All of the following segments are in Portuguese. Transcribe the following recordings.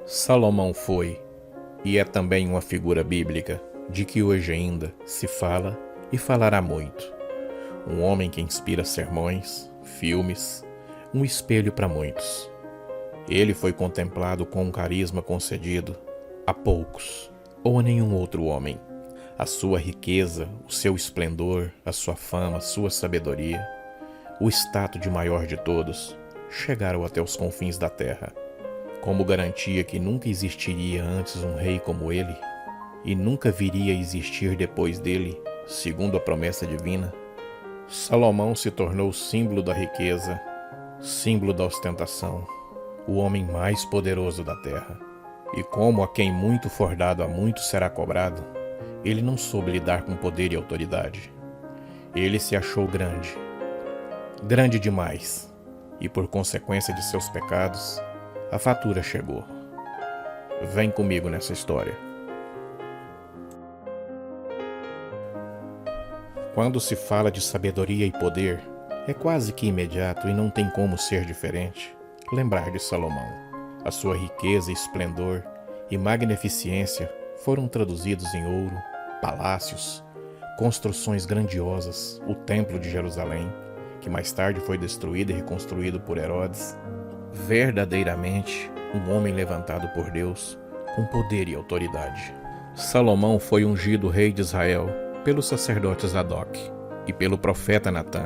Salomão foi, e é também uma figura bíblica, de que hoje ainda se fala e falará muito. Um homem que inspira sermões, filmes, um espelho para muitos. Ele foi contemplado com um carisma concedido a poucos, ou a nenhum outro homem. A sua riqueza, o seu esplendor, a sua fama, a sua sabedoria, o status de maior de todos, chegaram até os confins da terra. Como garantia que nunca existiria antes um rei como ele, e nunca viria a existir depois dele, segundo a promessa divina, Salomão se tornou símbolo da riqueza, símbolo da ostentação, o homem mais poderoso da terra. E como a quem muito for dado a muito será cobrado, ele não soube lidar com poder e autoridade. Ele se achou grande, grande demais, e por consequência de seus pecados, a fatura chegou. Vem comigo nessa história. Quando se fala de sabedoria e poder, é quase que imediato e não tem como ser diferente lembrar de Salomão. A sua riqueza, esplendor e magnificência foram traduzidos em ouro, palácios, construções grandiosas, o Templo de Jerusalém, que mais tarde foi destruído e reconstruído por Herodes. Verdadeiramente, um homem levantado por Deus, com poder e autoridade. Salomão foi ungido rei de Israel pelo sacerdote Zadok e pelo profeta Natã,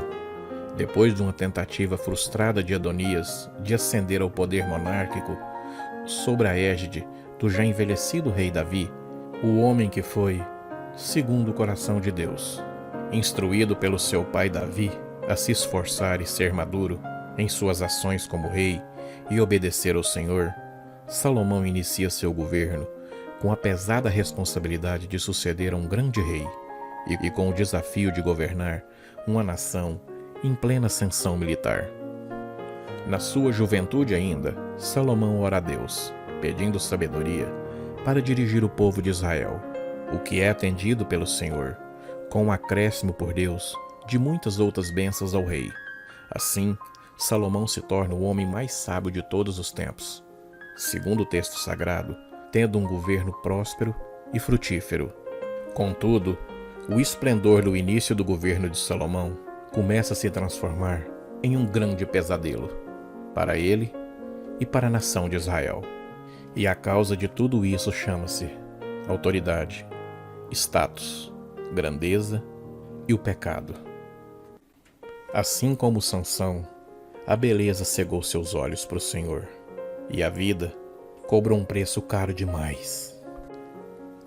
depois de uma tentativa frustrada de Adonias de ascender ao poder monárquico sobre a égide do já envelhecido rei Davi, o homem que foi segundo o coração de Deus, instruído pelo seu pai Davi a se esforçar e ser maduro em suas ações como rei e obedecer ao Senhor, Salomão inicia seu governo com a pesada responsabilidade de suceder a um grande rei e com o desafio de governar uma nação em plena ascensão militar. Na sua juventude ainda, Salomão ora a Deus, pedindo sabedoria para dirigir o povo de Israel, o que é atendido pelo Senhor, com um acréscimo por Deus de muitas outras bênçãos ao rei. Assim, Salomão se torna o homem mais sábio de todos os tempos, segundo o texto sagrado, tendo um governo próspero e frutífero. Contudo, o esplendor do início do governo de Salomão começa a se transformar em um grande pesadelo, para ele e para a nação de Israel. E a causa de tudo isso chama-se autoridade, status, grandeza e o pecado. Assim como Sansão, a beleza cegou seus olhos para o Senhor, e a vida cobrou um preço caro demais.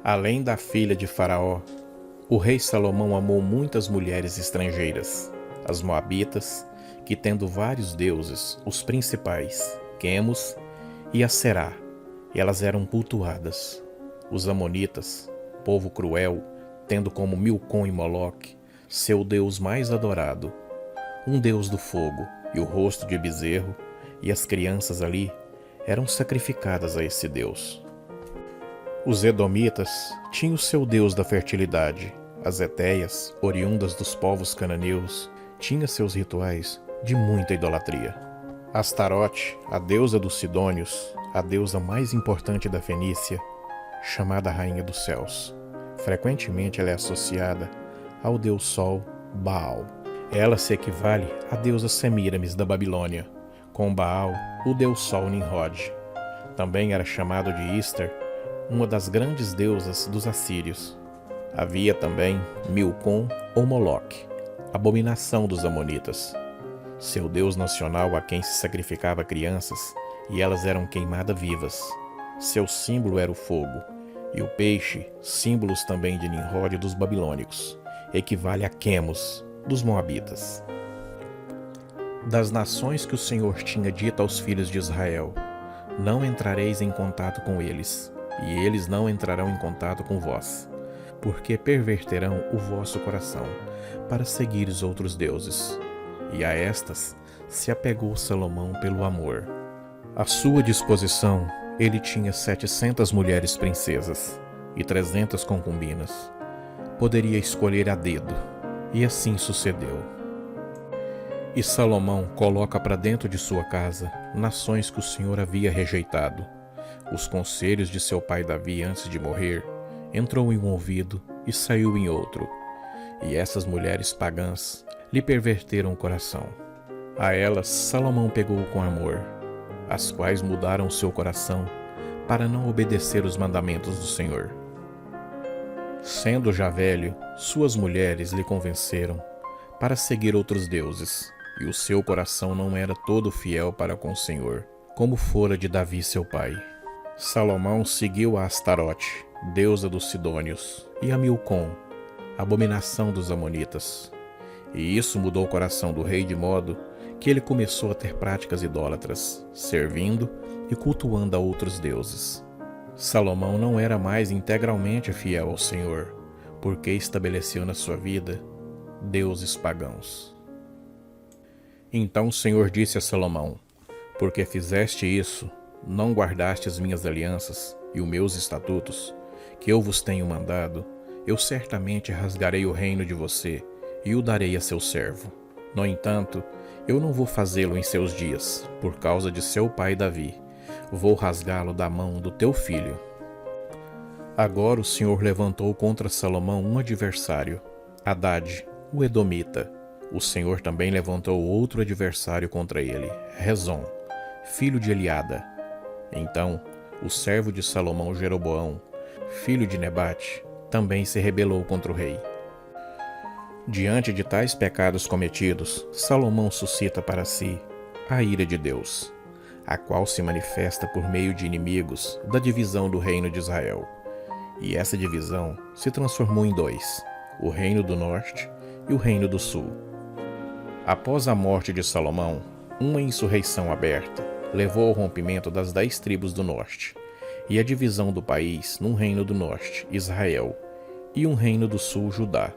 Além da filha de Faraó, o rei Salomão amou muitas mulheres estrangeiras, as moabitas, que tendo vários deuses, os principais, Quemos e Aserá, elas eram cultuadas. Os amonitas, povo cruel, tendo como Milcom e Moloque, seu deus mais adorado, um deus do fogo e o rosto de bezerro, e as crianças ali eram sacrificadas a esse deus. Os edomitas tinham o seu deus da fertilidade. As etéias, oriundas dos povos cananeus, tinham seus rituais de muita idolatria. Astarote, a deusa dos Sidônios, a deusa mais importante da Fenícia, chamada Rainha dos Céus. Frequentemente ela é associada ao deus Sol, Baal. Ela se equivale à deusa Semíramis da Babilônia, com Baal, o deus Sol Nimrod. Também era chamado de Íster, uma das grandes deusas dos assírios. Havia também Milcom ou Moloque, abominação dos amonitas, seu deus nacional a quem se sacrificava crianças e elas eram queimadas vivas. Seu símbolo era o fogo, e o peixe, símbolos também de Nimrod dos babilônicos, equivale a Quemos dos moabitas. Das nações que o Senhor tinha dito aos filhos de Israel: não entrareis em contato com eles, e eles não entrarão em contato com vós, porque perverterão o vosso coração para seguir os outros deuses. E a estas se apegou Salomão pelo amor. À sua disposição, ele tinha 700 mulheres princesas e 300 concubinas. Poderia escolher a dedo, e assim sucedeu. E Salomão coloca para dentro de sua casa nações que o Senhor havia rejeitado, Os conselhos de seu pai Davi antes de morrer entrou em um ouvido e saiu em outro, e essas mulheres pagãs lhe perverteram o coração. A elas Salomão pegou com amor, as quais mudaram seu coração para não obedecer os mandamentos do Senhor. Sendo já velho, suas mulheres lhe convenceram para seguir outros deuses, e o seu coração não era todo fiel para com o Senhor, como fora de Davi seu pai. Salomão seguiu a Astarote, deusa dos Sidônios, e a Milcom, abominação dos Amonitas. E isso mudou o coração do rei de modo que ele começou a ter práticas idólatras, servindo e cultuando a outros deuses. Salomão não era mais integralmente fiel ao Senhor, porque estabeleceu na sua vida deuses pagãos. Então o Senhor disse a Salomão: porque fizeste isso, não guardaste as minhas alianças e os meus estatutos, que eu vos tenho mandado, eu certamente rasgarei o reino de você e o darei a seu servo. No entanto, eu não vou fazê-lo em seus dias, por causa de seu pai Davi. Vou rasgá-lo da mão do teu filho. Agora o Senhor levantou contra Salomão um adversário, Hadade, o Edomita. O Senhor também levantou outro adversário contra ele, Rezon, filho de Eliada. Então, o servo de Salomão, Jeroboão, filho de Nebate, também se rebelou contra o rei. Diante de tais pecados cometidos, Salomão suscita para si a ira de Deus, a qual se manifesta por meio de inimigos da divisão do reino de Israel. E essa divisão se transformou em dois, o reino do norte e o reino do sul. Após a morte de Salomão, uma insurreição aberta levou ao rompimento das 10 tribos do norte, e a divisão do país num reino do norte, Israel, e um reino do sul, Judá,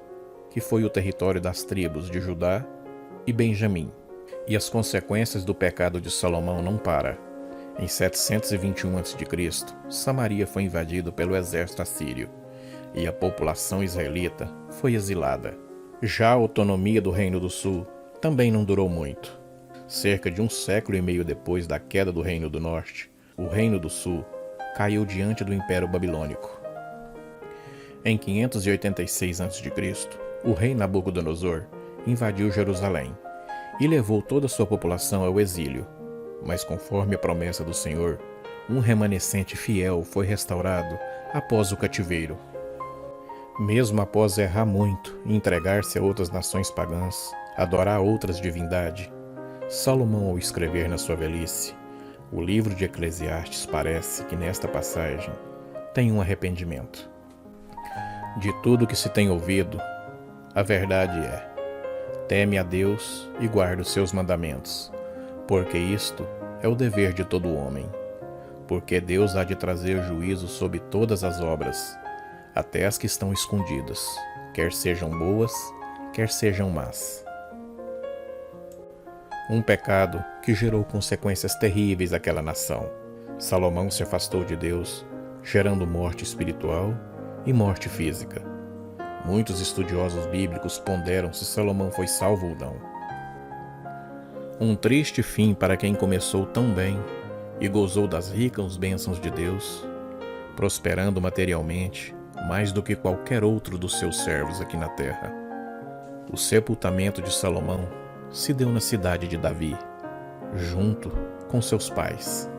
que foi o território das tribos de Judá e Benjamim. E as consequências do pecado de Salomão não param. Em 721 a.C., Samaria foi invadida pelo exército assírio, e a população israelita foi exilada. Já a autonomia do Reino do Sul também não durou muito. Cerca de 1 século e meio depois da queda do Reino do Norte, o Reino do Sul caiu diante do Império Babilônico. Em 586 a.C., o rei Nabucodonosor invadiu Jerusalém e levou toda a sua população ao exílio. Mas conforme a promessa do Senhor, um remanescente fiel foi restaurado após o cativeiro. Mesmo após errar muito e entregar-se a outras nações pagãs, adorar outras divindades, Salomão, ao escrever na sua velhice, o livro de Eclesiastes, parece que nesta passagem tem um arrependimento. De tudo que se tem ouvido, a verdade é: teme a Deus e guarda os seus mandamentos, porque isto é o dever de todo homem. Porque Deus há de trazer juízo sobre todas as obras, até as que estão escondidas, quer sejam boas, quer sejam más. Um pecado que gerou consequências terríveis àquela nação. Salomão se afastou de Deus, gerando morte espiritual e morte física. Muitos estudiosos bíblicos ponderam se Salomão foi salvo ou não. Um triste fim para quem começou tão bem e gozou das ricas bênçãos de Deus, prosperando materialmente mais do que qualquer outro dos seus servos aqui na terra. O sepultamento de Salomão se deu na cidade de Davi, junto com seus pais.